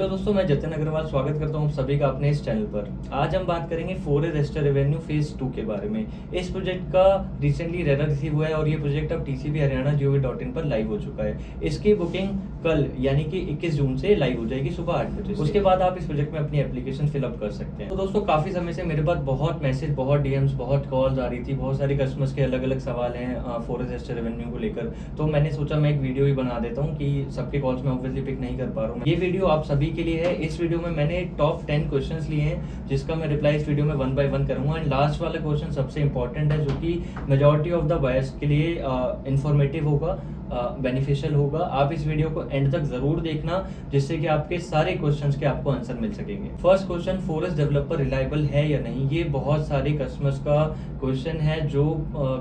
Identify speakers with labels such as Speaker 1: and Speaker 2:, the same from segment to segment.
Speaker 1: Hello दोस्तों, मैं जतिन अग्रवाल स्वागत करता हूं आप सभी का अपने इस चैनल पर। आज हम बात करेंगे फॉरेस्ट एस्टर एवेन्यू फेज 2 के बारे में। इस प्रोजेक्ट का रिसेंटली रेरा रिसीव हुआ है और ये प्रोजेक्ट अब टीसीबी हरियाणा gov.in पर लाइव हो चुका है। इसकी बुकिंग कल यानी कि 21 जून से लाइव हो जाएगी सुबह 8 बजे। उसके बाद आप इस प्रोजेक्ट में अपनी एप्लीकेशन फिलअप कर सकते हैं। तो दोस्तों, काफी समय से मेरे पास बहुत मैसेज, बहुत डीएम्स, बहुत कॉल्स आ रही थी, बहुत सारे कस्टमर्स के अलग अलग सवाल हैं फॉरेस्ट एस्टर एवेन्यू को लेकर। तो मैंने सोचा मैं एक वीडियो ही बना देता हूँ कि सबके कॉल्स में ऑब्वियसली पिक नहीं कर पा रहा हूँ। ये वीडियो आप सभी के लिए है। इस वीडियो में मैंने टॉप 10 क्वेश्चंस लिए हैं जिसका मैं रिप्लाई इस वीडियो में 1 बाय 1 करूंगा। एंड लास्ट वाला क्वेश्चन सबसे इंपॉर्टेंट है, जो कि मेजॉरिटी ऑफ द बायर्स के लिए इंफॉर्मेटिव होगा, बेनिफिशियल होगा। आप इस वीडियो को एंड तक जरूर देखना, जिससे कि आपके सारे क्वेश्चंस के आपको आंसर मिल सकेंगे। First question, forest developer reliable है या नहीं? ये बहुत सारे कस्टमर्स का क्वेश्चन है जो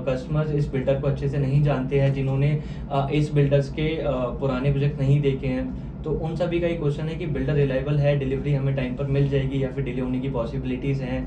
Speaker 1: कस्टमर्स इस बिल्डर को अच्छे से नहीं जानते हैं, जिन्होंने इस बिल्डर्स के पुराने प्रोजेक्ट नहीं देखे हैं। तो उन सभी का ये क्वेश्चन है कि बिल्डर रिलायबल है, डिलीवरी हमें टाइम पर मिल जाएगी या फिर डिले होने की पॉसिबिलिटीज हैं,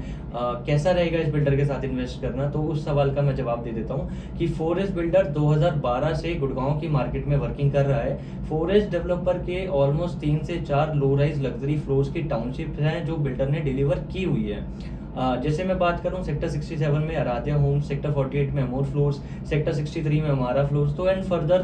Speaker 1: कैसा रहेगा इस बिल्डर के साथ इन्वेस्ट करना। तो उस सवाल का मैं जवाब दे देता हूँ कि फॉरेस्ट बिल्डर 2012 से गुड़गांव की मार्केट में वर्किंग कर रहा है। फॉरेस्ट डेवलपर के ऑलमोस्ट 3 से 4 लो राइज लग्जरी फ्लोर्स की टाउनशिप हैं जो बिल्डर ने डिलीवर की हुई है। जैसे मैं बात करूं सेक्टर 67 में आराध्या होम, सेक्टर 48 में अमोर फ्लोर्स, सेक्टर 63 में हमारा फ्लोर्स। तो एंड फर्दर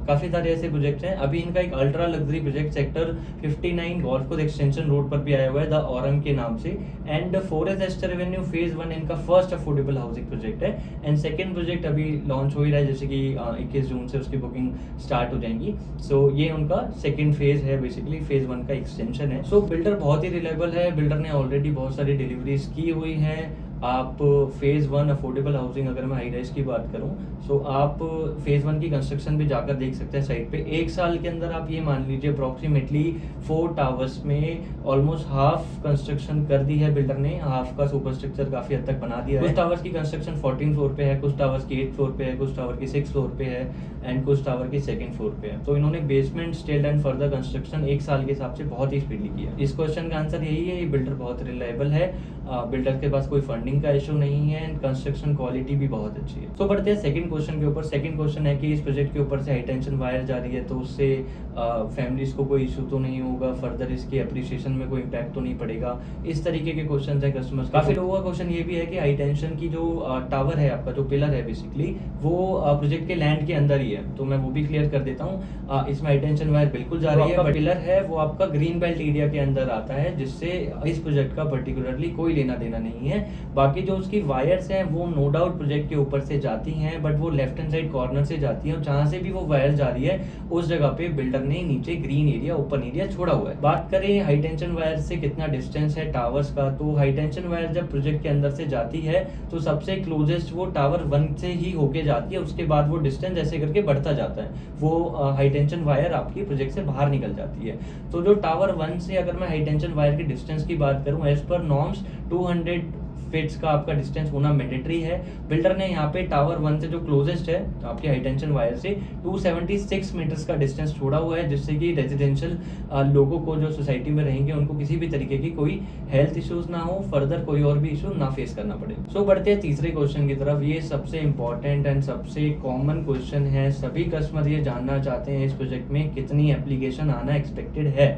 Speaker 1: काफी सारे ऐसे प्रोजेक्ट्स हैं। अभी इनका एक ultra luxury project sector 59 golf course extension road पर भी आया हुआ है, द ऑरम के नाम से। And Forest Aster Avenue phase 1 इनका फर्स्ट अफोर्डेबल हाउसिंग प्रोजेक्ट है। एंड सेकंड प्रोजेक्ट अभी लॉन्च हो ही रहा है, जैसे कि 21 जून से उसकी बुकिंग स्टार्ट हो जाएंगी। सो ये उनका सेकंड फेज है, बेसिकली फेज 1 का एक्सटेंशन है। सो बिल्डर बहुत ही रिलायबल है। बिल्डर ने ऑलरेडी बहुत सारी डिलीवरीज की हुई हैं। आप फेज 1 अफोर्डेबल हाउसिंग, अगर मैं हाई राइज की बात करूं, सो आप फेज 1 की कंस्ट्रक्शन भी जाकर देख सकते हैं साइट पे। 1 साल के अंदर आप ये मान लीजिए अप्रोक्सीमेटली 4 टावर्स में ऑलमोस्ट हाफ कंस्ट्रक्शन कर दी है बिल्डर ने। हाफ का सुपर स्ट्रक्चर काफी हद तक बना दिया है। कुछ टावर्स की कंस्ट्रक्शन 14 फ्लोर पे है, कुछ टावर्स की 8 फ्लोर पे है, कुछ टावर की 6 फ्लोर पे है एंड कुछ टावर की 2nd फ्लोर पे है। तो इन्होंने basement, stele and further construction 1 साल के हिसाब से बहुत ही स्पीडली किया। इस क्वेश्चन का आंसर यही है, ये बिल्डर बहुत रिलायबल है। बिल्डर के पास कोई फंडिंग का इशू नहीं है एंड कंस्ट्रक्शन क्वालिटी भी बहुत अच्छी है। तो बढ़ते हैं सेकंड क्वेश्चन के ऊपर। सेकंड क्वेश्चन है कि इस प्रोजेक्ट के ऊपर से हाई टेंशन वायर जा रही है, तो उससे फैमिलीज को कोई इशू तो नहीं होगा, फर्दर इसकी एप्रिसिएशन में कोई इम्पैक्ट तो नहीं पड़ेगा। इस तरीके के क्वेश्चन है कस्टमर्स। काफी लोगों का क्वेश्चन ये भी है कि हाई टेंशन की जो टावर है, आपका जो पिलर है बेसिकली, वो प्रोजेक्ट के लैंड के अंदर ही है। तो मैं वो भी क्लियर कर देता हूँ। इसमें हाई टेंशन वायर बिल्कुल जा रही है, बट पिलर है वो आपका ग्रीन बेल्ट एरिया के अंदर आता है, जिससे इस प्रोजेक्ट का पर्टिकुलरली कोई लेना देना नहीं है। बाकी जो उसकी वायर्स हैं वो नो डाउट प्रोजेक्ट के ऊपर से जाती हैं, बट वो लेफ्ट हैंड साइड कॉर्नर से जाती है। और जहां से भी वो वायर जा रही है उस जगह पे बिल्डर ने नीचे ग्रीन एरिया, ओपन एरिया छोड़ा हुआ है। बात करें हाई टेंशन वायर से कितना डिस्टेंस है टावर्स का, तो हाई टेंशन वायर जब प्रोजेक्ट के अंदर से जाती है तो सबसे क्लोजेस्ट वो टावर 1 से ही होके जाती है। उसके बाद वो डिस्टेंस ऐसे करके बढ़ता जाता है, वो हाई टेंशन वायर आपकी प्रोजेक्ट से बाहर निकल जाती है। तो जो टावर 1 से अगर मैं हाई टेंशन वायर के डिस्टेंस की बात करूं, एज पर नॉर्म्स 200 फीट्स का आपका डिस्टेंस होना मैंडेटरी है। बिल्डर ने यहाँ पे टावर 1 से जो क्लोजेस्ट है आपके हाई टेंशन वायर से 276 मीटर्स का डिस्टेंस छोड़ा हुआ है, जिससे कि रेजिडेंशियल लोगों को जो सोसाइटी में रहेंगे उनको किसी भी तरीके की कोई हेल्थ इश्यूज ना हो, फर्दर कोई और भी इशू ना फेस करना पड़े। सो बढ़ते हैं तीसरे क्वेश्चन की तरफ। ये सबसे इंपॉर्टेंट एंड सबसे कॉमन क्वेश्चन है। सभी कस्टमर ये जानना चाहते हैं इस प्रोजेक्ट में कितनी एप्लीकेशन आना एक्सपेक्टेड है।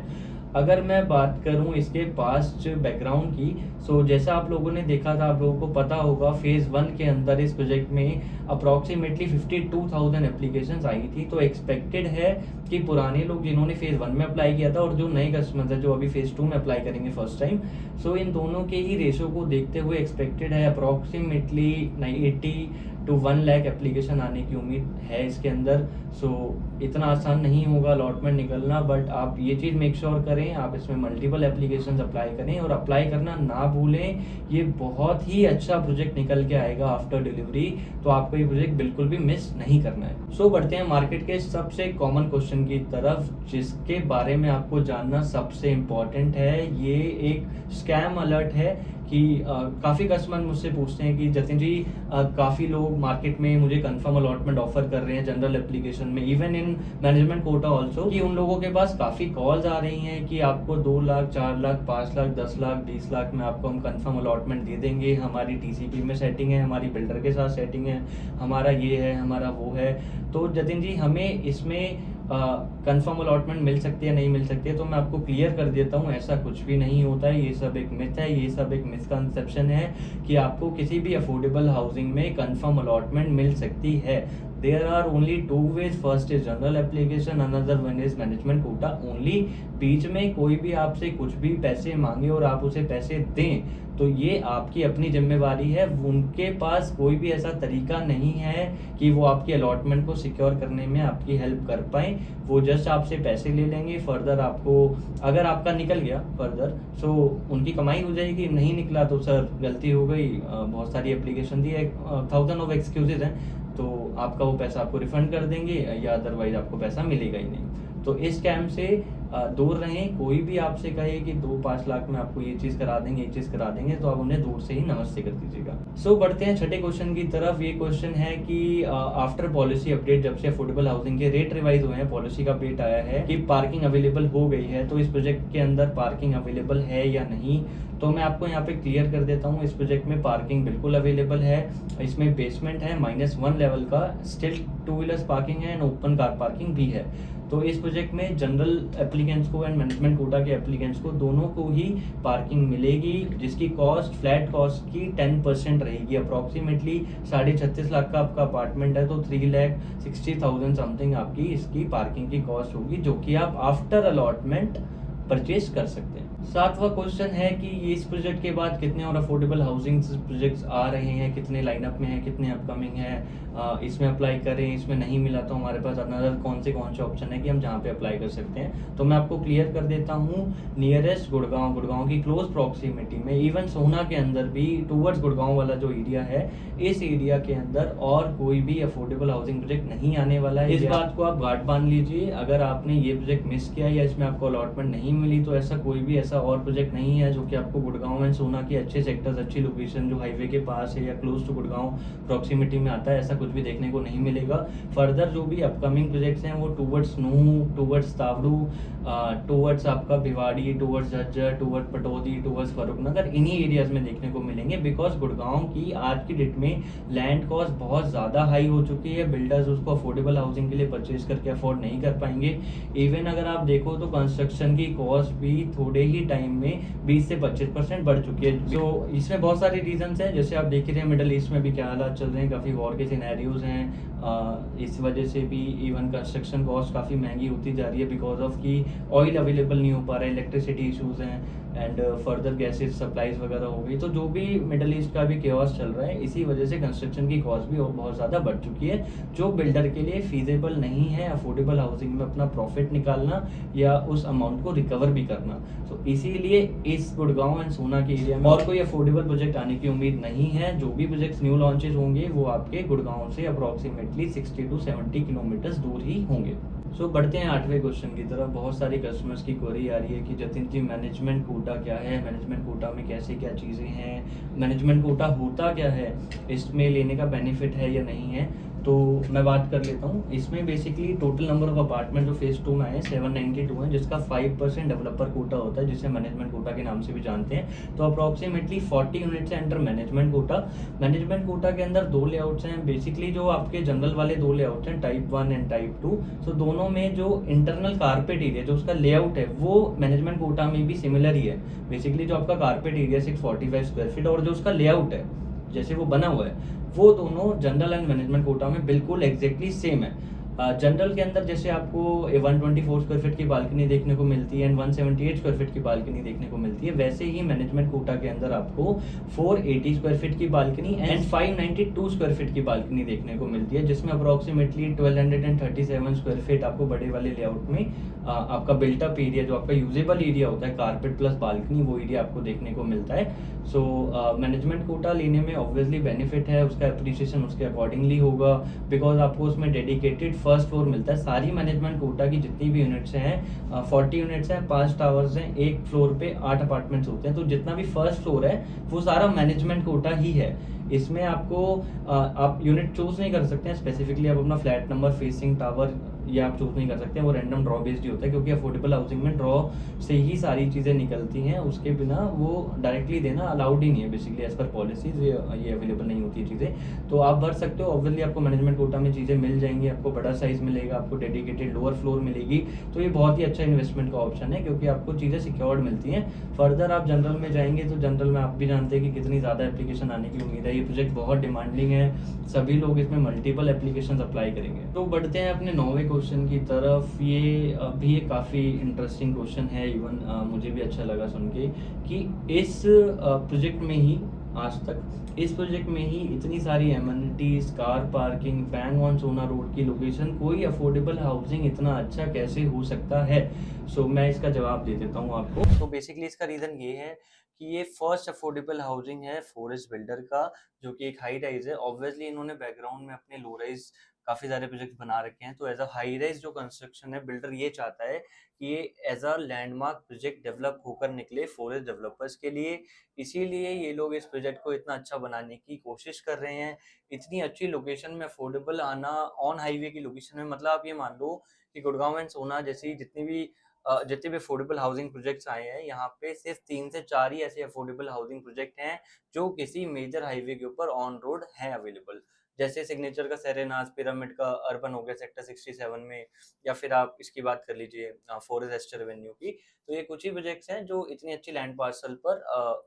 Speaker 1: अगर मैं बात करूं इसके पास्ट बैकग्राउंड की, सो जैसा आप लोगों ने देखा था, आप लोगों को पता होगा फेज 1 के अंदर इस प्रोजेक्ट में अप्रोक्सीमेटली 52,000 एप्लीकेशंस आई थी। तो एक्सपेक्टेड है कि पुराने लोग जिन्होंने फेज 1 में अप्लाई किया था और जो नए कस्टमर्स हैं जो अभी फेज 2 में अप्लाई करेंगे फर्स्ट टाइम, सो इन दोनों के ही रेशो को देखते हुए एक्सपेक्टेड है अप्रोक्सीमेटली 80 to 1 लाख एप्लीकेशन आने की उम्मीद है इसके अंदर। सो इतना आसान नहीं होगा अलॉटमेंट निकलना, बट आप ये चीज़ मेक श्योर करें आप इसमें मल्टीपल एप्लीकेशंस अप्लाई करें और अप्लाई करना ना भूलें। ये बहुत ही अच्छा प्रोजेक्ट निकल के आएगा आफ्टर डिलीवरी, तो आपको ये प्रोजेक्ट बिल्कुल भी मिस नहीं करना है। सो बढ़ते हैं मार्केट के सबसे कॉमन क्वेश्चन की तरफ, जिसके बारे में आपको जानना सबसे इम्पोर्टेंट है। ये एक स्कैम अलर्ट है कि काफ़ी कस्टमर मुझसे पूछते हैं कि जतिन जी काफ़ी लोग मार्केट में मुझे कंफर्म अलॉटमेंट ऑफर कर रहे हैं जनरल एप्लीकेशन में, even in management quota also, कि उन लोगों के पास काफ़ी कॉल्स आ रही हैं कि आपको 2 लाख, 4 लाख, 5 लाख, 10 लाख, 20 लाख में आपको हम कंफर्म अलॉटमेंट दे देंगे, हमारी टीसीपी में सेटिंग है, हमारी बिल्डर के साथ सेटिंग है, हमारा ये है, हमारा वो है। तो जतिन जी हमें इसमें कंफर्म अलॉटमेंट मिल सकती है नहीं मिल सकती है, तो मैं आपको क्लियर कर देता हूँ, ऐसा कुछ भी नहीं होता है। ये सब एक मिथ है, ये सब एक मिसकंसेप्शन है कि आपको किसी भी अफोर्डेबल हाउसिंग में कंफर्म अलॉटमेंट मिल सकती है। There are only two ways. First is general application, another one is management quota only. बीच में कोई भी आपसे कुछ भी पैसे मांगे और आप उसे पैसे दें तो ये आपकी अपनी जिम्मेवारी है। उनके पास कोई भी ऐसा तरीका नहीं है कि वो आपकी अलॉटमेंट को सिक्योर करने में आपकी हेल्प कर पाए। वो जस्ट आपसे पैसे ले लेंगे, फर्दर आपको अगर आपका निकल गया फर्दर सो उनकी कमाई हो जाएगी, नहीं निकला तो सर गलती हो गई, बहुत सारी एप्लीकेशन दी है, 1000 ऑफ एक्सक्यूजेज हैं, तो आपका वो पैसा आपको रिफंड कर देंगे या अदरवाइज आपको पैसा मिलेगा ही नहीं। तो इस स्कैम से दूर रहें। कोई भी आपसे कहे कि 2-5 लाख में आपको ये चीज़ करा देंगे, ये चीज़ करा देंगे, तो आप उन्हें दूर से ही नमस्ते कर दीजिएगा। सो बढ़ते हैं छठे क्वेश्चन की तरफ। ये क्वेश्चन है कि आफ्टर पॉलिसी अपडेट, जब से अफोर्डेबल हाउसिंग के रेट रिवाइज हुए हैं, पॉलिसी का अपडेट आया है कि पार्किंग अवेलेबल हो गई है, तो इस प्रोजेक्ट के अंदर पार्किंग अवेलेबल है या नहीं। तो मैं आपको यहाँ पे क्लियर कर देता हूँ, इस प्रोजेक्ट में पार्किंग बिल्कुल अवेलेबल है। इसमें बेसमेंट है, -1 लेवल का, स्टिल 2 व्हीलर्स पार्किंग है एंड ओपन कार पार्किंग भी है। तो इस प्रोजेक्ट में जनरल एप्लीकेंट्स को एंड मैनेजमेंट कोटा के एप्लीकेंट्स को दोनों को ही पार्किंग मिलेगी, जिसकी कॉस्ट फ्लैट कॉस्ट की 10% रहेगी। अप्रॉक्सीमेटली 36.5 लाख का आपका अपार्टमेंट है तो 3,60,000 समथिंग आपकी इसकी पार्किंग की कॉस्ट होगी, जो कि आप आफ्टर अलॉटमेंट परचेज कर सकते हैं। 7वां क्वेश्चन है कि इस प्रोजेक्ट के बाद कितने और अफोर्डेबल हाउसिंग प्रोजेक्ट्स आ रहे हैं, कितने लाइनअप में हैं, कितने अपकमिंग हैं, इसमें अप्लाई करें, इसमें नहीं मिला तो हमारे पास अनदर कौन से ऑप्शन है कि हम जहाँ पे अप्लाई कर सकते हैं। तो मैं आपको क्लियर कर देता हूँ, नियरेस्ट गुड़गांव की क्लोज प्रॉक्सिमिटी में, इवन सोहना के अंदर भी टूवर्ड्स गुड़गांव वाला जो एरिया है, इस एरिया के अंदर और कोई भी अफोर्डेबल हाउसिंग प्रोजेक्ट नहीं आने वाला है। इस बात को आप गांठ बांध लीजिए। अगर आपने ये प्रोजेक्ट मिस किया या इसमें आपको अलॉटमेंट नहीं मिली तो ऐसा कोई भी ऐसा और प्रोजेक्ट नहीं है जो कि आपको गुड़गांव एंड सोहना की अच्छे सेक्टर्स, अच्छी लोकेशन जो हाईवे के पास है या क्लोज टू गुड़गांव प्रॉक्सिमिटी में आता है, ऐसा कुछ भी देखने को नहीं मिलेगा। फर्दर जो भी अपकमिंग प्रोजेक्ट्स हैं वो टूवर्ड्स नूह, टूवर्ड्स तावड़ू, टूवर्ड्स आपका Bhiwadi, towards Jhajjar, towards Pataudi, towards Farrukhnagar, इन्हीं एरियाज में देखने को मिलेंगे। बिकॉज गुड़गांव की आज की डेट में लैंड कॉस्ट बहुत ज़्यादा हाई हो चुकी है, बिल्डर्स उसको अफोर्डेबल हाउसिंग के लिए परचेज करके अफोर्ड नहीं कर पाएंगे। इवन अगर आप देखो तो कंस्ट्रक्शन की कॉस्ट भी थोड़े ही टाइम में 20 से 25% बढ़ चुकी है। तो इसमें बहुत सारे रीजंस हैं, जैसे आप देख रहे हैं मिडल ईस्ट में भी क्या हालात चल रहे हैं, काफ़ी वॉर के सिनेरियोज हैं। इस वजह से भी इवन कंस्ट्रक्शन कॉस्ट काफ़ी महंगी होती जा रही है, बिकॉज ऑफ कि ऑयल अवेलेबल नहीं हो पा रहा है, इलेक्ट्रिसिटी इशूज़ हैं एंड फर्दर गैसेज सप्लाईज वगैरह हो गई। तो जो भी मिडल ईस्ट का भी केओस चल रहा है, इसी वजह से कंस्ट्रक्शन की कॉस्ट भी बहुत ज़्यादा बढ़ चुकी है, जो बिल्डर के लिए फीजेबल नहीं है अफोर्डेबल हाउसिंग में अपना प्रॉफिट निकालना या उस अमाउंट को रिकवर भी करना। तो इसीलिए इस गुड़गांव एंड सोहना के एरिया में और कोई अफोर्डेबल प्रोजेक्ट आने की उम्मीद नहीं है। जो भी प्रोजेक्ट्स न्यू लॉन्चेस होंगे वो आपके गुड़गांव से अप्रॉक्सीमेटली 60 to 70 किलोमीटर दूर ही होंगे। सो बढ़ते हैं 8वें क्वेश्चन की तरफ। बहुत सारी कस्टमर्स की क्वेरी आ रही है कि जतिन जी मैनेजमेंट कोटा क्या है, मैनेजमेंट कोटा में कैसे क्या चीज़ें हैं, मैनेजमेंट कोटा होता क्या है, इसमें लेने का बेनिफिट है या नहीं है। तो मैं बात कर लेता हूँ। इसमें basically total number of apartment जो फेज 2 में आए 792 हैं, जिसका 5% डेवलपर कोटा होता है, जिसे मैनेजमेंट कोटा के नाम से भी जानते हैं। तो अप्रॉक्सीमेटली 40 यूनिट्स हैं under management quota. Management quota के अंदर 2 लेआउट्स हैं, बेसिकली जो आपके जनरल वाले 2 लेआउट्स हैं, टाइप 1 एंड टाइप 2। सो दोनों में जो इंटरनल कारपेट एरिया जो उसका लेआउट है वो मैनेजमेंट कोटा में भी सिमिलर ही है। बेसिकली जो आपका कारपेट एरिया 645 स्क्वायर फीट और जो उसका लेआउट है जैसे वो बना हुआ है, वो दोनों जनरल एंड मैनेजमेंट कोटा में बिल्कुल एग्जैक्टली सेम है। जनरल के अंदर जैसे आपको 124 स्क्वायर फीट की बालकनी देखने को मिलती है एंड 178 स्क्वायर फीट की बालकनी देखने को मिलती है, वैसे ही मैनेजमेंट कोटा के अंदर आपको 480 स्क्वायर फीट की बालकनी एंड 592 स्क्वायर फीट की बालकनी देखने को मिलती है, जिसमें अप्रॉक्सीमेटली 1237 स्क्वायर फीट आपको बड़े वाले लेआउट में आपका बिल्टअप एरिया जो आपका यूजेबल एरिया होता है, कारपेट प्लस बालकनी, वो एरिया आपको देखने को मिलता है। सो मैनेजमेंट कोटा लेने में ऑब्वियसली बेनिफिट है, उसका एप्रिसिएशन उसके अकॉर्डिंगली होगा, बिकॉज आपको उसमें डेडिकेटेड फर्स्ट फ्लोर मिलता है। सारी मैनेजमेंट कोटा की जितनी भी यूनिट्स हैं 40 यूनिट्स हैं, 5 टावर्स हैं, एक फ्लोर पे 8 अपार्टमेंट्स होते हैं, तो जितना भी फर्स्ट फ्लोर है वो सारा मैनेजमेंट कोटा ही है। इसमें आपको आप यूनिट चूज नहीं कर सकते हैं स्पेसिफिकली, आप अपना फ्लैट नंबर, फेसिंग टावर ये आप चूज़ नहीं कर सकते हैं, वो रैंडम ड्रॉ बेस्ड ही होता है, क्योंकि अफोर्डेबल हाउसिंग में ड्रॉ से ही सारी चीज़ें निकलती हैं, उसके बिना वो डायरेक्टली देना अलाउड ही नहीं है बेसिकली एज़ पर पॉलिसीज़, ये अवेलेबल नहीं होती है चीज़ें। तो आप भर सकते हो, ऑब्वियसली आपको मैनेजमेंट कोटा में चीज़ें मिल जाएंगी, आपको बड़ा साइज़ मिलेगा, आपको डेडिकेटेड लोअर फ्लोर मिलेगी, तो ये बहुत ही अच्छा इन्वेस्टमेंट का ऑप्शन है, क्योंकि आपको चीज़ें सिक्योर्ड मिलती हैं। फर्दर आप जनरल में जाएंगे तो जनरल में आप भी जानते हैं कि कितनी ज़्यादा एप्लीकेशन आने की उम्मीद है, ये प्रोजेक्ट बहुत डिमांडिंग है, सभी लोग इसमें मल्टीपल एप्लीकेशंस अप्लाई करेंगे। तो बढ़ते हैं अपने 9वें क्वेश्चन की तरफ। ये भी एक काफ़ी इंटरेस्टिंग क्वेश्चन है, इवन मुझे भी अच्छा लगा सुन के कि इस प्रोजेक्ट में ही आज तक इस प्रोजेक्ट में ही इतनी सारी amenities, car parking, bang on सोना रोड की लोकेशन, कोई अफोर्डेबल हाउसिंग इतना अच्छा कैसे हो सकता है। सो मैं इसका जवाब दे देता हूँ आपको। तो बेसिकली इसका रीज़न ये है कि ये फर्स्ट अफोर्डेबल हाउसिंग है फोरेस्ट बिल्डर का, जो कि एक हाई राइज है। ऑब्वियसली इन्होंने बैकग्राउंड में अपने लो राइज काफ़ी सारे प्रोजेक्ट बना रखे हैं, तो एज अ हाई राइज जो कंस्ट्रक्शन है, बिल्डर ये चाहता है कि ये as a landmark project develop होकर निकले फॉरेस्ट डेवलपर्स के लिए। इसीलिए ये लोग इस प्रोजेक्ट को इतना अच्छा बनाने की कोशिश कर रहे हैं। इतनी अच्छी लोकेशन में अफोर्डेबल आना, ऑन हाईवे की लोकेशन में, मतलब आप ये मान लो कि गुड़गांव एंड सोना जैसी जितने भी अफोर्डेबल हाउसिंग प्रोजेक्ट्स आए हैं, यहाँ पे सिर्फ 3 से 4 ही ऐसे अफोर्डेबल हाउसिंग प्रोजेक्ट हैं जो किसी मेजर हाईवे के ऊपर ऑन रोड हैं अवेलेबल। जैसे सिग्नेचर का सेरेनाज, पिरामिड का अर्बन हो गया सेक्टर 67 में, या फिर आप इसकी बात कर लीजिए फॉरेस्ट एस्टर एवेन्यू की। तो ये कुछ ही प्रोजेक्ट्स हैं जो इतनी अच्छी लैंड पार्सल पर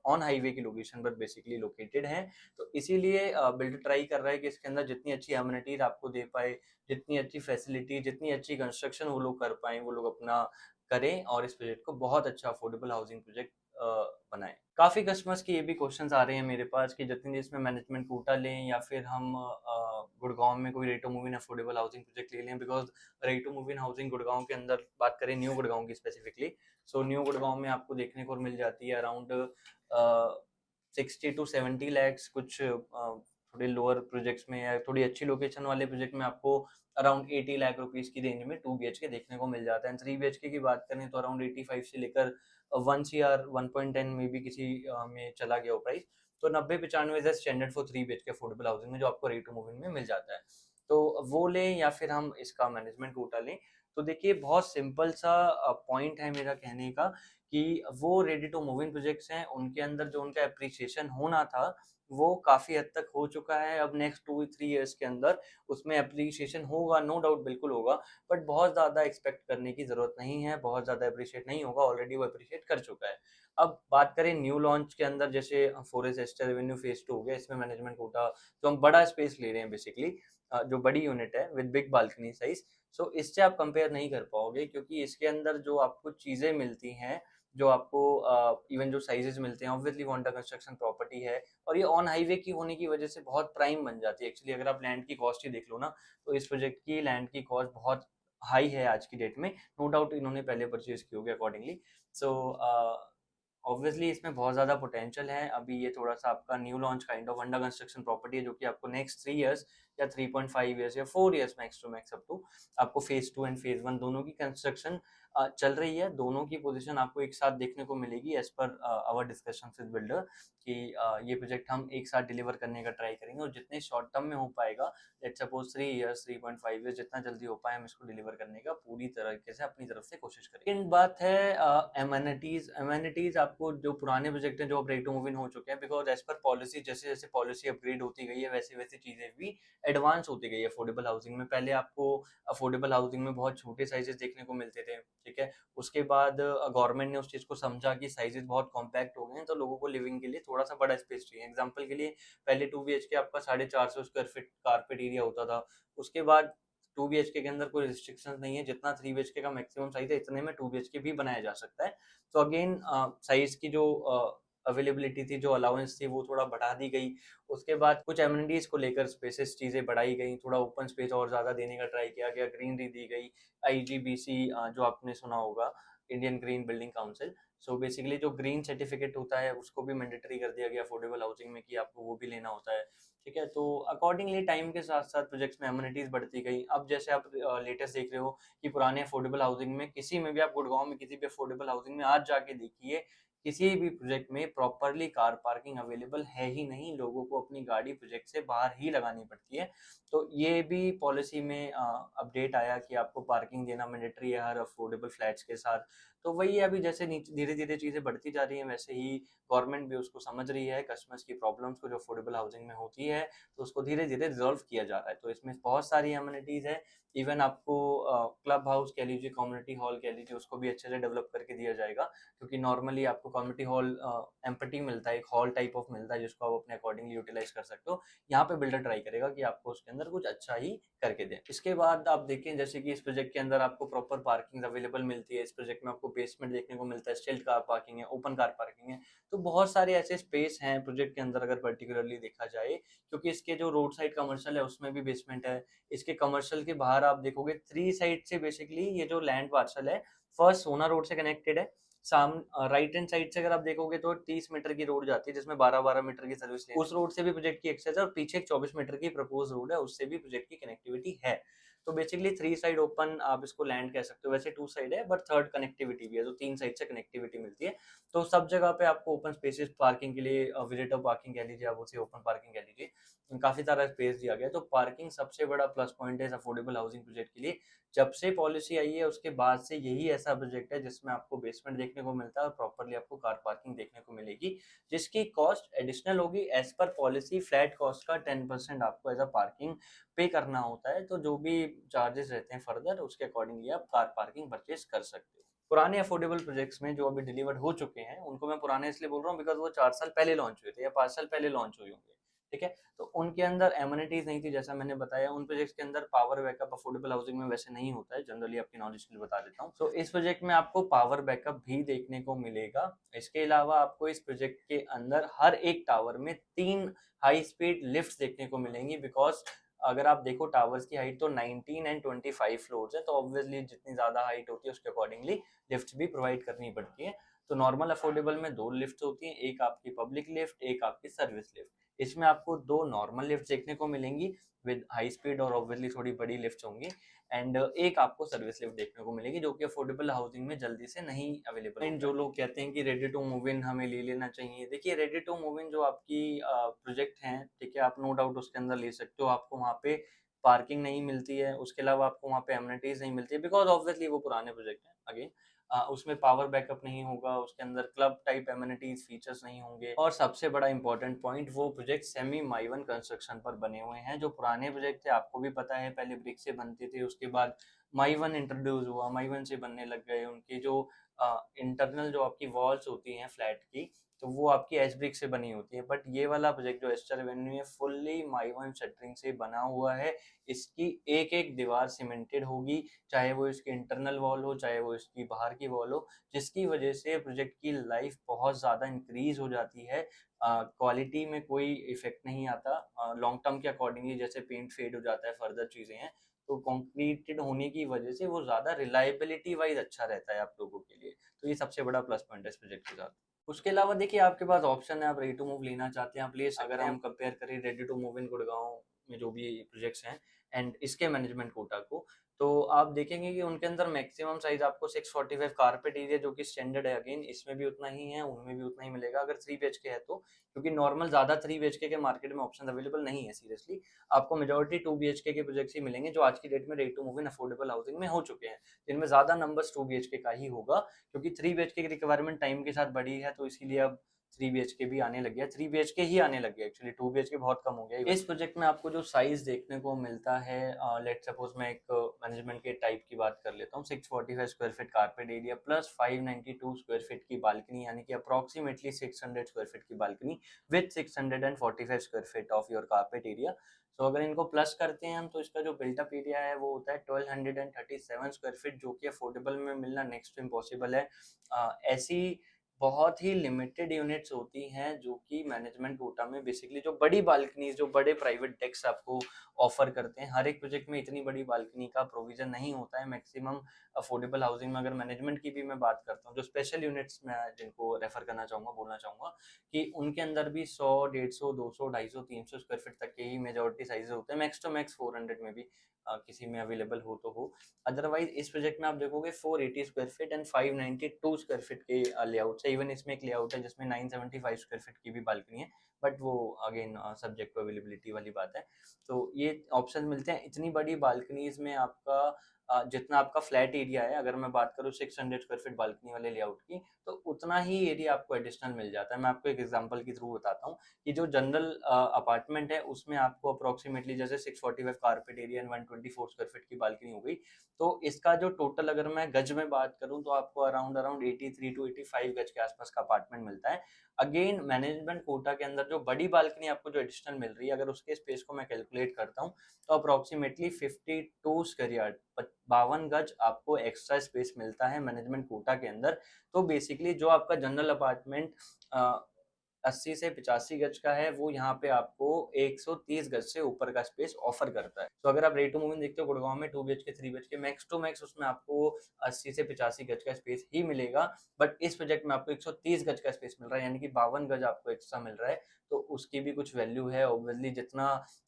Speaker 1: ऑन हाईवे की लोकेशन पर बेसिकली लोकेटेड हैं। तो इसीलिए बिल्डर ट्राई कर रहा है कि इसके अंदर जितनी अच्छी एमिनिटीज आपको दे पाए, जितनी अच्छी फैसिलिटी, जितनी अच्छी कंस्ट्रक्शन वो लोग कर पाए, वो लोग अपना करें और इस प्रोजेक्ट को बहुत अच्छा अफोर्डेबल हाउसिंग प्रोजेक्ट बनाएं। काफ़ी कस्टमर्स के ये भी क्वेश्चंस आ रहे हैं मेरे पास कि जतिन इसमें मैनेजमेंट कोटा लें या फिर हम गुड़गांव में कोई ready to move in affordable housing project ले लें, because ready to move in housing Gurgaon के अंदर बात करें न्यू गुड़गांव की स्पेसिफिकली, सो न्यू गुड़गांव में आपको देखने को मिल जाती है अराउंड 60 to 70 लैक्स, कुछ थोड़े लोअर प्रोजेक्ट्स में या थोड़ी अच्छी लोकेशन वाले प्रोजेक्ट में आपको अराउंड 80 लाख रुपीस की रेंज में 2 BHK देखने को मिल जाता है। 3 BHK की बात करें तो अराउंड 85 से लेकर 1 CR 1.10 में भी किसी में चला गया हो प्राइस, तो 90-95 is standard for 3 BHK affordable housing में, जो आपको रेट टू मूव इन में मिल जाता है। तो वो लें या फिर हम इसका मैनेजमेंट कोटा लें। तो देखिए बहुत सिंपल सा पॉइंट है मेरा कहने का कि वो ready to move in projects हैं, उनके अंदर जो उनका एप्रिसिएशन होना था वो काफ़ी हद तक हो चुका है। अब नेक्स्ट 2-3 ईयर्स के अंदर उसमें एप्रिसिएशन होगा, नो डाउट बिल्कुल होगा, बट बहुत ज़्यादा एक्सपेक्ट करने की ज़रूरत नहीं है, बहुत ज़्यादा एप्रिशिएट नहीं होगा, ऑलरेडी वो एप्रिशिएट कर चुका है। अब बात करें न्यू लॉन्च के अंदर, जैसे फॉरेस्ट एस्टर एवेन्यू फेज 2 हो गया, इसमें मैनेजमेंट कोटा जो हम बड़ा स्पेस ले रहे हैं बेसिकली, जो बड़ी यूनिट है विद बिग बालकनी साइज, सो इससे आप कंपेयर नहीं कर पाओगे, क्योंकि इसके अंदर जो आपको चीज़ें मिलती हैं, जो आपको इवन जो साइजेस मिलते हैं, ऑब्वियसली वो अंडर कंस्ट्रक्शन प्रॉपर्टी है, और ये ऑन हाईवे की होने की वजह से बहुत प्राइम बन जाती है। एक्चुअली अगर आप लैंड की कॉस्ट ही देख लो ना, तो इस प्रोजेक्ट की लैंड की कॉस्ट बहुत हाई है आज की डेट में, नो डाउट इन्होंने पहले परचेज की होगी अकॉर्डिंगली। सो ऑब्वियसली इसमें बहुत ज़्यादा पोटेंशियल है। अभी ये थोड़ा सा आपका new launch kind of under construction property है, जो कि आपको नेक्स्ट 3 ईयर्स या 3.5 ईयर्स या 4 years max to max up to, आपको फेज 2 एंड फेज 1 दोनों की कंस्ट्रक्शन चल रही है। दोनों की पोजीशन आपको एक साथ देखने को मिलेगी as per hour discussion with builder, कि ये प्रोजेक्ट हम एक साथ डिलीवर करने का ट्राई करेंगे, और जितने शॉर्ट टर्म में हो पाएगा, लेट्स सपोज 3 ईयर्स 3.5 ईयर्स, जितना जल्दी हो पाए हम इसको डिलीवर करने का पूरी तरीके से अपनी तरफ से कोशिश करें। सेकंड बात है एमेनिटीज आपको जो पुराने प्रोजेक्ट हैं जो अब रेट टू मूव इन हो चुके हैं, बिकॉज एज पर पॉलिसी, जैसे जैसे पॉलिसी अपग्रेड होती गई है वैसे वैसे चीज़ें भी एडवांस होती गई है अफोर्डेबल हाउसिंग में। पहले आपको अफोर्डेबल हाउसिंग में बहुत छोटे साइजेस देखने को मिलते थे, ठीक है, उसके बाद गवर्नमेंट ने उस चीज़ को समझा कि साइजेस बहुत कॉम्पैक्ट हो गए हैं, तो लोगों को लिविंग के लिए थोड़ा सा बड़ा स्पेस चाहिए। एग्जांपल के लिए पहले 2 BHK आपका 450 स्क्वायर फीट कारपेट एरिया होता था, उसके बाद 2 BHK के अंदर कोई रिस्ट्रिक्शन नहीं है, जितना 3 BHK का मैक्सिमम साइज है इतने में 2 BHK भी बनाया जा सकता है। तो अगेन साइज की जो अवेलेबिलिटी थी, जो अलाउंस थी, वो थोड़ा बढ़ा दी गई। उसके बाद कुछ एमिनिटीज को लेकर स्पेसेस चीज़ें बढ़ाई गई, थोड़ा ओपन स्पेस और ज़्यादा देने का ट्राई किया गया, ग्रीनरी दी गई। IGBC जो आपने सुना होगा, Indian green building council, so basically जो ग्रीन सर्टिफिकेट होता है उसको भी मैंडेटरी कर दिया गया अफोर्डेबल हाउसिंग में कि आपको वो भी लेना होता है, ठीक है। तो अकॉर्डिंगली टाइम के साथ साथ प्रोजेक्ट्स में एमिनिटीज बढ़ती गई। अब जैसे आप लेटेस्ट देख रहे हो कि पुराने अफोर्डेबल हाउसिंग में किसी में भी, आप गुड़गांव में किसी भी अफोर्डेबल हाउसिंग में आज जाके देखिए किसी भी प्रोजेक्ट में प्रॉपरली कार पार्किंग अवेलेबल है ही नहीं, लोगों को अपनी गाड़ी प्रोजेक्ट से बाहर ही लगानी पड़ती है। तो ये भी पॉलिसी में अपडेट आया कि आपको पार्किंग देना मैंडेटरी है हर अफोर्डेबल फ्लैट्स के साथ। तो वही है, अभी जैसे नीचे धीरे धीरे चीज़ें बढ़ती जा रही हैं, वैसे ही गवर्नमेंट भी उसको समझ रही है, कस्टमर्स की प्रॉब्लम्स को जो अफोर्डेबल हाउसिंग में होती है, तो उसको धीरे धीरे रिजॉल्व किया जा रहा है। तो इसमें बहुत सारी एमिनिटीज़ है। इवन आपको क्लब हाउस कह लीजिए, कम्युनिटी हॉल कह लीजिए, उसको भी अच्छे से डेवलप करके दिया जाएगा, क्योंकि नॉर्मली आपको कम्युनिटी हॉल एम्पटी मिलता है, एक हॉल टाइप ऑफ मिलता है जिसको आप अपने अकॉर्डिंगली यूटिलाइज कर सकते हो। यहाँ पे बिल्डर ट्राई करेगा कि आपको उसके अंदर कुछ अच्छा ही करके दे। इसके बाद आप देखें, जैसे कि इस प्रोजेक्ट के अंदर आपको प्रॉपर पार्किंग अवेलेबल मिलती है। इस प्रोजेक्ट में आपको बेसमेंट देखने को मिलता है, स्टिल्ट कार पार्किंग है, ओपन कार पार्किंग है। तो बहुत सारे ऐसे स्पेस हैं प्रोजेक्ट के अंदर, अगर पर्टिकुलरली देखा जाए, क्योंकि इसके जो रोड साइड कमर्शियल है उसमें भी बेसमेंट है। इसके कमर्शियल के बाहर आप देखोगे 3 साइड से बेसिकली ये जो लैंड पार्सल है, फर्स्ट सोना रोड से कनेक्टेड है। राइट हैंड साइड से अगर आप देखोगे तो 30 मीटर की रोड जाती है, जिसमें 12-12 मीटर की सर्विस लेन, उस रोड से भी प्रोजेक्ट की एक्सेस है, और पीछे एक 24 मीटर की प्रपोज रोड है, उससे भी प्रोजेक्ट की कनेक्टिविटी है। तो बेसिकली 3 साइड ओपन आप इसको लैंड कह सकते हो। वैसे 2 साइड है, बट थर्ड कनेक्टिविटी भी है, तो 3 साइड से कनेक्टिविटी मिलती है। तो सब जगह पे आपको ओपन स्पेसेस पार्किंग के लिए, विजिटर पार्किंग कह लीजिए, आप उसे ओपन पार्किंग कह लीजिए, काफी सारा स्पेस दिया गया है। तो पार्किंग सबसे बड़ा प्लस पॉइंट है अफोर्डेबल हाउसिंग प्रोजेक्ट के लिए। जब से पॉलिसी आई है उसके बाद से यही ऐसा प्रोजेक्ट है जिसमें आपको बेसमेंट देखने को मिलता है और प्रॉपर्ली आपको कार पार्किंग देखने को मिलेगी, जिसकी कॉस्ट एडिशनल होगी। As per policy flat cost का 10% आपको एज अ पार्किंग पे करना होता है। तो जो भी चार्जेस रहते हैं फर्दर, उसके अकॉर्डिंगली आप कार पार्किंग परचेज कर सकते हो। पुराने अफोर्डेबल प्रोजेक्ट्स में जो अभी डिलीवर्ड हो चुके हैं, उनको मैं पुराने इसलिए बोल रहा हूँ बिकॉज वो 4 साल पहले लॉन्च हुए थे या 5 साल पहले लॉन्च हुए होंगे, ठीक है। तो उनके अंदर एमिनिटीज नहीं थी, जैसा मैंने बताया। उन प्रोजेक्ट्स के अंदर पावर बैकअप अफोर्डेबल हाउसिंग में वैसे नहीं होता है, जनरली आपकी नॉलेज के लिए बता देता हूँ। तो इस प्रोजेक्ट में आपको पावर बैकअप भी देखने को मिलेगा। इसके अलावा आपको इस प्रोजेक्ट के अंदर हर एक टावर में 3 हाई स्पीड लिफ्ट देखने को मिलेंगी, बिकॉज अगर आप देखो टावर्स की हाइट तो 19 एंड 25 फ्लोर्स है, तो ऑब्वियसली जितनी ज्यादा हाइट होती है उसके अकॉर्डिंगली लिफ्ट भी प्रोवाइड करनी पड़ती है। तो नॉर्मल अफोर्डेबल में 2 लिफ्ट होती हैं, एक आपकी पब्लिक लिफ्ट, एक आपकी सर्विस लिफ्ट। इसमें आपको 2 नॉर्मल लिफ्ट देखने को मिलेंगी विद हाई स्पीड, और ऑब्वियसली थोड़ी बड़ी लिफ्ट होंगी, एंड एक आपको सर्विस लिफ्ट देखने को मिलेगी जो कि अफोर्डेबल हाउसिंग में जल्दी से नहीं अवेलेबल है। जो लोग कहते हैं कि रेडी टू मूव इन हमें ले लेना चाहिए, देखिए रेडी टू मूव इन जो आपकी प्रोजेक्ट है, ठीक है, आप नो डाउट उसके अंदर ले सकते हो। आपको वहाँ पे पार्किंग नहीं मिलती है, उसके अलावा आपको वहाँ पे एमिनिटीज नहीं मिलती है, बिकॉज ऑब्वियसली वो पुराने प्रोजेक्ट है। अगेन उसमें पावर बैकअप नहीं होगा, उसके अंदर क्लब टाइप एमिनिटीज फीचर्स नहीं होंगे, और सबसे बड़ा इंपॉर्टेंट पॉइंट, वो प्रोजेक्ट सेमी माइवन कंस्ट्रक्शन पर बने हुए हैं। जो पुराने प्रोजेक्ट थे आपको भी पता है, पहले ब्रिक से बनते थे, उसके बाद माइवन इंट्रोड्यूस हुआ, माइवन से बनने लग गए। उनकी जो इंटरनल जो आपकी वॉल्स होती हैं फ्लैट की, तो वो आपकी एच ब्रिक से बनी होती है। बट ये वाला प्रोजेक्ट जो एस्टर एवेन्यू है, फुल्ली माइवन शटरिंग से बना हुआ है। इसकी एक एक दीवार सीमेंटेड होगी, चाहे वो इसकी इंटरनल वॉल हो, चाहे वो इसकी बाहर की वॉल हो, जिसकी वजह से प्रोजेक्ट की लाइफ बहुत ज़्यादा इंक्रीज हो जाती है। क्वालिटी में कोई इफेक्ट नहीं आता लॉन्ग टर्म के अकॉर्डिंगली, जैसे पेंट फेड हो जाता है, फर्दर चीज़ें हैं। तो कॉन्क्रीटेड होने की वजह से वो ज़्यादा रिलायबिलिटी वाइज अच्छा रहता है आप लोगों के लिए। तो ये सबसे बड़ा प्लस पॉइंट है इस प्रोजेक्ट के साथ। उसके अलावा देखिए, आपके पास ऑप्शन है, आप रेडी टू मूव लेना चाहते हैं आप ले सकते हैं। अगर हम कंपेयर करें ready to move in Gurgaon में जो भी प्रोजेक्ट्स हैं एंड इसके मैनेजमेंट कोटा को, तो आप देखेंगे कि उनके अंदर मैक्सिमम साइज आपको 645 कारपेट एरिया, जो कि स्टैंडर्ड है, अगेन इसमें भी उतना ही है, उनमें भी उतना ही मिलेगा अगर 3 BHK है तो, क्योंकि नॉर्मल ज्यादा 3 BHK के मार्केट में ऑप्शन अवेलेबल नहीं है सीरियसली। आपको मेजोरिटी 2 BHK के प्रोजेक्ट्स ही मिलेंगे जो आज की डेट में ready to move in affordable housing में हो चुके हैं, जिनमें ज्यादा नंबर्स 2 BHK का ही होगा, क्योंकि 3 BHK की रिक्वायरमेंट टाइम के साथ बढ़ी है, तो इसीलिए अब 3 BHK भी आने लग गया, 3 BHK ही आने लग गया, एक्चुअली 2 BHK बहुत कम हो गया। इस प्रोजेक्ट में आपको जो साइज देखने को मिलता है, लेट सपोज मैं एक मैनेजमेंट के टाइप की बात कर लेता हूँ, 645 square feet carpet area plus 592 square feet की बालकनी, यानी कि अप्रोक्सीमेटली 600 स्क्वायर फीट की balcony with 645 square feet of your carpet area. तो अगर इनको प्लस करते हैं हम, तो इसका जो बिल्टअप एरिया है वो होता है 1237 स्क्वायर फीट, जो कि अफोर्डेबल में मिलना नेक्स्ट टू इम्पॉसिबल है। ऐसी बहुत ही लिमिटेड यूनिट्स होती हैं जो कि मैनेजमेंट कोटा में बेसिकली जो बड़ी बालकनीज, जो बड़े प्राइवेट डेस्क आपको ऑफर करते हैं, हर एक प्रोजेक्ट में इतनी बड़ी बालकनी का प्रोविजन नहीं होता है। मैक्सिमम अफोर्डेबल हाउसिंग में, अगर मैनेजमेंट की भी मैं बात करता हूँ, जो स्पेशल यूनिट्स में जिनको रेफर करना चाहूँगा, बोलना चाहूँगा कि उनके अंदर भी 100, 150, 200, 250, 300 स्क्वायर फीट तक के ही मेजोरिटी साइजेस होते हैं, मैक्स टू मैक्स 400 में भी किसी में अवेलेबल हो तो हो। अदरवाइज इस प्रोजेक्ट में आप देखोगे 480 square feet and 592 square feet के लेआउट से है। इवन इसमें एक लेआउट है जिसमें 975 स्क्वायर फीट की भी बालकनी है, बट वो अगेन सब्जेक्ट टू अवेलेबिलिटी वाली बात है। तो ये ऑप्शन मिलते हैं। इतनी बड़ी बालकनीज में आपका जितना आपका फ्लैट एरिया है, अगर मैं बात करूँ 600 स्क्वायर फीट बालकनी वाले लेआउट की, तो उतना ही एरिया आपको एडिशनल मिल जाता है। मैं आपको एक एग्जांपल के थ्रू बताता हूँ कि जो जनरल अपार्टमेंट है उसमें आपको अप्रोक्सीमेटली जैसे 645 carpet area and 124 square feet की बालकनी हो गई, तो इसका जो टोटल अगर मैं गज में बात करूं तो आपको अराउंड अराउंड 83 टू 85 गज के आसपास का अपार्टमेंट मिलता है। अगेन मैनेजमेंट कोटा के अंदर जो बड़ी बालकनी आपको जो एडिशनल मिल रही है, अगर उसके स्पेस को मैं कैलकुलेट करता हूँ तो अप्रोक्सीमेटली 52 स्क्वायर यार्ड, 52 गज आपको एक्स्ट्रा स्पेस मिलता है मैनेजमेंट कोटा के अंदर। तो बेसिकली जो आपका जनरल अपार्टमेंट 80 से 85 गज का है, वो यहाँ पे आपको 130 गज से ऊपर का स्पेस ऑफर करता है। तो अगर आप रेटू मूविंग देखते हो गुड़गांव में 2 BHK 3 BHK max to max उसमें आपको 80 से 85 गज का स्पेस ही मिलेगा, बट इस प्रोजेक्ट में आपको 130 गज का स्पेस मिल रहा है, यानी कि 52 गज आपको एक्स्ट्रा मिल रहा है। तो उसकी भी कुछ वैल्यू है ऑब्वियसली। जितना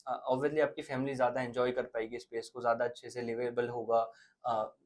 Speaker 1: ऑब्वियसली आपकी फैमिली ज्यादा एंजॉय कर पाएगी स्पेस को, ज्यादा अच्छे से लिवेबल होगा।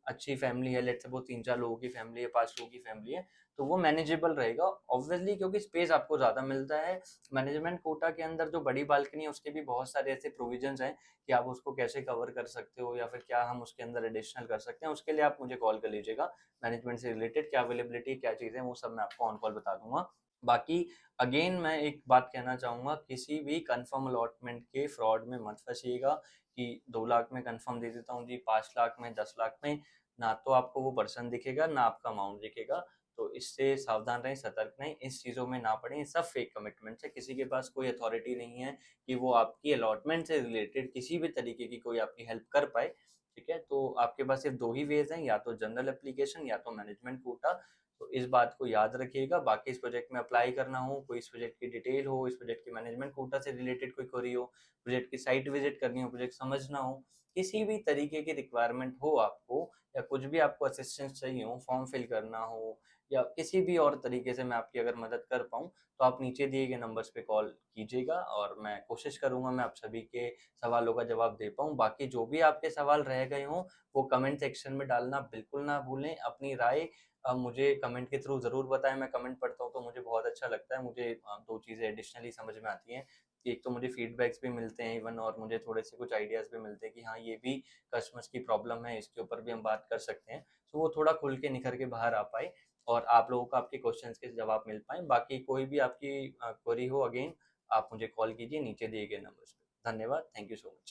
Speaker 1: अच्छी फैमिली है, लेट्स सपोज 3-4 लोगों की फैमिली है, 5 लोगों की फैमिली है, तो वो मैनेजेबल रहेगा ऑब्वियसली, क्योंकि स्पेस आपको ज्यादा मिलता है। मैनेजमेंट कोटा के अंदर जो बड़ी बालकनी है उसके भी बहुत सारे ऐसे प्रोविजंस हैं कि आप उसको कैसे कवर कर सकते हो या फिर क्या हम उसके अंदर एडिशनल कर सकते हैं। उसके लिए आप मुझे कॉल कर लीजिएगा। मैनेजमेंट से रिलेटेड क्या अवेलेबिलिटी, क्या चीजें, वो सब मैं आपको ऑन कॉल बता दूंगा। बाकी अगेन मैं एक बात कहना चाहूंगा, किसी भी कंफर्म अलॉटमेंट के फ्रॉड में मत फंसिएगा कि 2 लाख में कंफर्म दे देता हूँ जी, 5 लाख में, 10 लाख में। ना तो आपको वो पर्सन दिखेगा, ना आपका अमाउंट दिखेगा। तो इससे सावधान रहें, सतर्क रहें, इस चीज़ों में ना पड़ें। सब फेक कमिटमेंट्स है, किसी के पास कोई अथॉरिटी नहीं है कि वो आपकी अलॉटमेंट से रिलेटेड किसी भी तरीके की कोई आपकी हेल्प कर पाए। ठीक है, तो आपके पास सिर्फ 2 ही वेज हैं, या तो जनरल एप्लीकेशन या तो मैनेजमेंट कोटा। तो इस बात को याद रखिएगा। बाकी इस प्रोजेक्ट में अप्लाई करना हो, कोई इस प्रोजेक्ट की डिटेल हो, इस प्रोजेक्ट की मैनेजमेंट कोटा से रिलेटेड कोई क्वेरी हो, प्रोजेक्ट की साइट विजिट करनी हो, प्रोजेक्ट समझना हो, किसी भी तरीके की रिक्वायरमेंट हो आपको, या कुछ भी आपको असिस्टेंस चाहिए हो, फॉर्म फिल करना हो, या किसी भी और तरीके से मैं आपकी अगर मदद कर पाऊँ, तो आप नीचे दिए गए नंबर्स पे कॉल कीजिएगा और मैं कोशिश करूंगा मैं आप सभी के सवालों का जवाब दे पाऊँ। बाकी जो भी आपके सवाल रह गए हों वो कमेंट सेक्शन में डालना बिल्कुल ना भूलें। अपनी राय मुझे कमेंट के थ्रू ज़रूर बताएं। मैं कमेंट पढ़ता हूँ तो मुझे बहुत अच्छा लगता है। मुझे 2 चीज़ें एडिशनली समझ में आती हैं कि एक तो मुझे फीडबैक्स भी मिलते हैं इवन, और मुझे थोड़े से कुछ आइडियाज़ भी मिलते हैं कि हाँ, ये भी कस्टमर्स की प्रॉब्लम है, इसके ऊपर भी हम बात कर सकते हैं। तो वो थोड़ा खुल के निखर के बाहर आ पाए और आप लोगों को आपके क्वेश्चंस के जवाब मिल पाए। बाकी कोई भी आपकी क्वेरी हो, अगेन आप मुझे कॉल कीजिए नीचे दिए गए नंबर्स पे। धन्यवाद, थैंक यू सो मच।